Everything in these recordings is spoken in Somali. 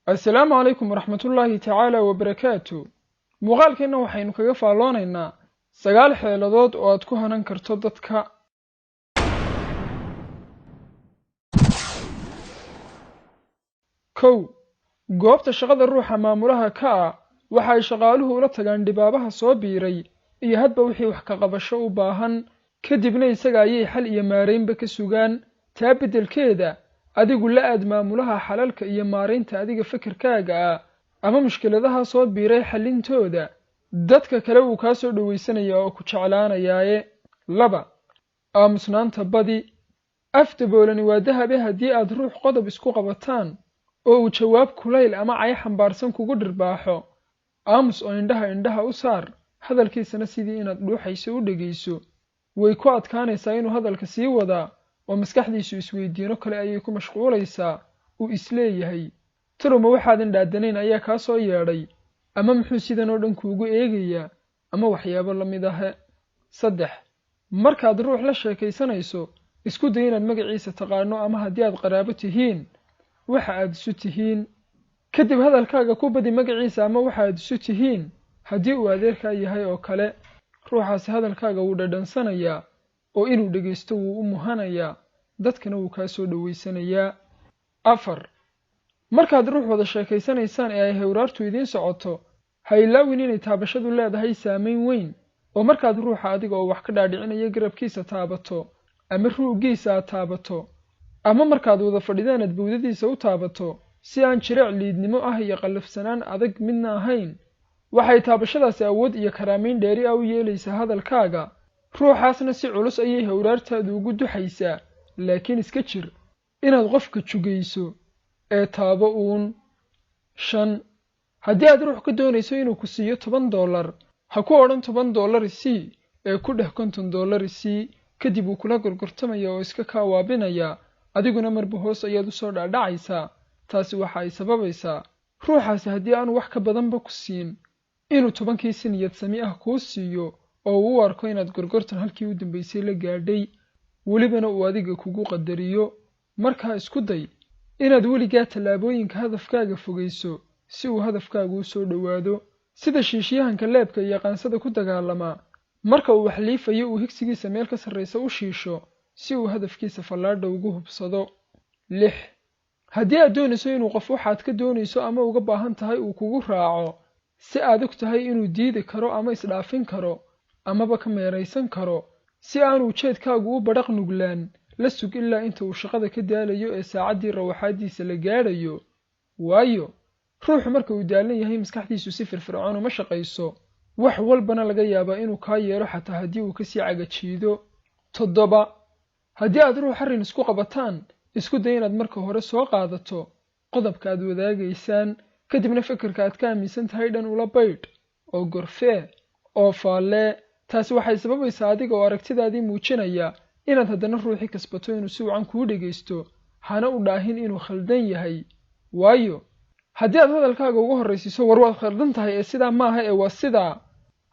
السلام عليكم ورحمة الله تعالى وبركاته. muuqaalkeena waxaynu kaga faalloonaynaa 9 xeeladood oo aad ku hanan karto dadka. kow goobta shaqada ruuxa maamulaha ka ah waxa ay shaqaaluhu ula tagaan dhibaabaha soo biiray iyo hadba wixii wax ka qabasho u baahan kadibna isaga ayay xal iyo maareynba ka sugaan taa bedelkeeda adigu la aad maamulaha xalalka iyo maareynta adiga fikirkaaga ah ama mushkiladaha soo biiray xalintooda dadka kale uu ka soo dhaweysanaya oo ku jeclaanayaaye. 2 aamusnaanta badi afdaboolani waa dahabe haddii aad ruux qodob isku qabataan oo uu jawaab kulayl ama cay xambaarsan kugu dhirbaaxo aamus oo indhaha u saar hadalkiisana sidii inaad dhuuxayso u dhageyso way ku adkaanaysaa inuu hadalka sii wadaa oo maskaxdiisu isweydiino kale ayay ku mashquulaysaa uu isleeyahay taluma waxaadan dhaadanayn ayaa kaa soo yeedhay ama muxuu sidan oo dhan kuugu eegayaa ama waxyaabo la mid ah. 3 markaad ruux la sheekaysanayso isku day inaad magaciisa taqaano ama haddii aad qaraabo tihiin waxa aad isu tihiin kadib hadalkaaga ku badi magaciisa ama waxa aad isu tihiin haddii uu adeerkaa yahay oo kale ruuxaasi hadalkaaga wuu dhadhansanayaa oo inuu dhageysto wuu u muhanayaa dadkana wuu kaa soo dhaweysanayaa. 4 markaad ruux wada sheekaysanaysaan ee ay hawraartu idiin socoto ha ilaawin inay taabashadu leedahay saameyn weyn oo markaad ruuxa adiga oo wax ka dhaadhicinaya garabkiisa taabato ama ruugiisa aad taabato ama markaad wada fadhidaan aad bawdadiisa u taabato si aan jirac liidnimo ah iyo qallafsanaan adag midna ahayn waxay taabashadaasi awood iyo karaameyn dheeri ah u yeelaysaa hadalkaaga ruuxaasna si culus ayay hawraartaadu ugu duxaysaa laakiin iska jir inaad qofka jugayso ee taabo uun. 5 haddii aad ruux ka doonayso inuu ku siiyo $10 ha ku odhan $10 sii ee ku dheh $50 sii kadib uu kula gorgortamaya oo iska kaa waabinaya adiguna marba hoos ayaad u soo dhaadhacaysaa taasi waxa ay sababaysaa ruuxaasi haddii aanu wax ka badanba ku siin inuu 10kii si niyad sami ah kuu siiyo oo uu arko inaad gorgortan halkii u dambeysay la gaadhay welibana uu adiga kugu qadariyo. markaa isku day inaad weligaa tallaabooyinka hadafkaaga fogeyso si uu hadafkaagu u soo dhowaado sida shiishyahanka leebka iyo qaansada ku dagaalamaa marka uu wax liifayo uu higsigiisa meel ka sarreysa u shiisho si uu hadafkiisa fallaadha ugu hubsado. 6 haddii aad doonayso inuu qof waxaad ka doonayso ama uga baahan tahay uu kugu raaco si aad og tahay inuu diidi karo ama isdhaafin karo amaba ka meeraysan karo si aanu ujeedkaagu u badhaq nuglaan la sug ilaa inta uu shaqada ka daalayo ee saacaddii rawaxaadiisa la gaadhayo waayo ruuxu marka uu daalan yahay maskaxdiisu si firfircoon uma shaqayso wax walbana laga yaabaa inuu kaa yeelo xataa haddii uu kasii cagajiido. 7 haddii aad ruux arrin isku qabataan isku day inaad marka hore soo qaadato qodobka aad wadaagaysaan kadibna fikirka aad ka aaminsan tahay dhan ula baydh oo gorfee oo faalle taasi waxay sababaysaa adiga oo aragtidaadii muujinaya inaad haddana ruuxi kasbato inuu si wacan kuu dhageysto hana u dhaahin inuu khaldan yahay waayo haddii aad hadalkaaga ugu horraysiiso war waad khaldan tahay ee sidaa maaha ee waa sidaa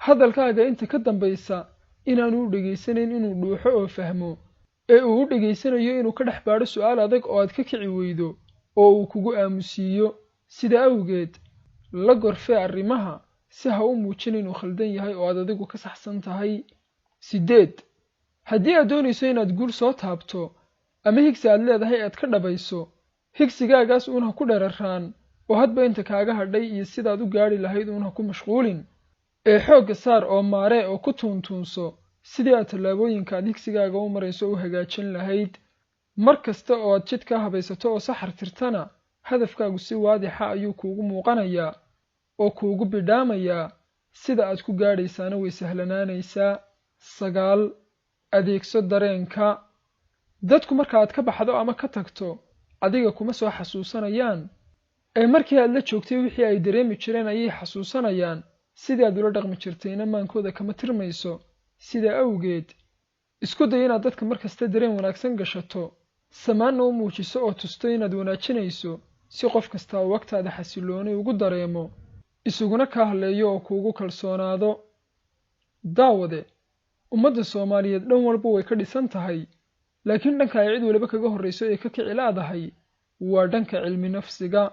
hadalkaaga inta ka dambaysa inaanu u dhageysanayn inuu dhuuxo oo fahmo ee uu u dhageysanayo inuu ka dhex baadho su'aal adag oo aad ka kici weydo oo uu kugu aamusiiyo sida awgeed la gorfee arrimaha si ha u muujin inuu khaldan yahay oo aad adigu ka saxsan tahay. 8 haddii aad doonayso inaad guul soo taabto ama higsi aad leedahay aad ka dhabayso higsigaagaas uun ha ku dheraraan oo hadba inta kaaga hadhay iyo sidaad u gaadhi lahayd uun ha ku mashquulin ee xoogga saar oo maaree oo ku tuuntuunso sidii aad tallaabooyinka aad higsigaaga u marayso u hagaajin lahayd mar kasta oo aad jid ka habaysato oo saxar tirtana hadafkaagu si waadixa ayuu kuugu muuqanayaa oo kuugu bidhaamayaa sida aad ku gaadhaysaana way sahlanaanaysaa. 9 adeegso dareenka dadku marka aad ka baxdo ama ka tagto adiga kuma soo xasuusanayaan ee markii aad la joogtay wixii ay dareemi jireen ayay xasuusanayaan sidii aad ula dhaqmi jirtayna maankooda kama tirmayso sida awgeed isku day inaad dadka markasta dareen wanaagsan gashato samaanna u muujiso oo tusto inaad wanaajinayso si qof kasta oo waqtaada xasilooni ugu dareemo isuguna ka hadleeyo oo kuugu kalsoonaado. daawade ummadda Soomaaliyeed dhan walba way ka dhisan tahay laakiin dhanka ay cid waliba kaga horreyso ee ka kici laadahay waa dhanka cilmi nafsiga.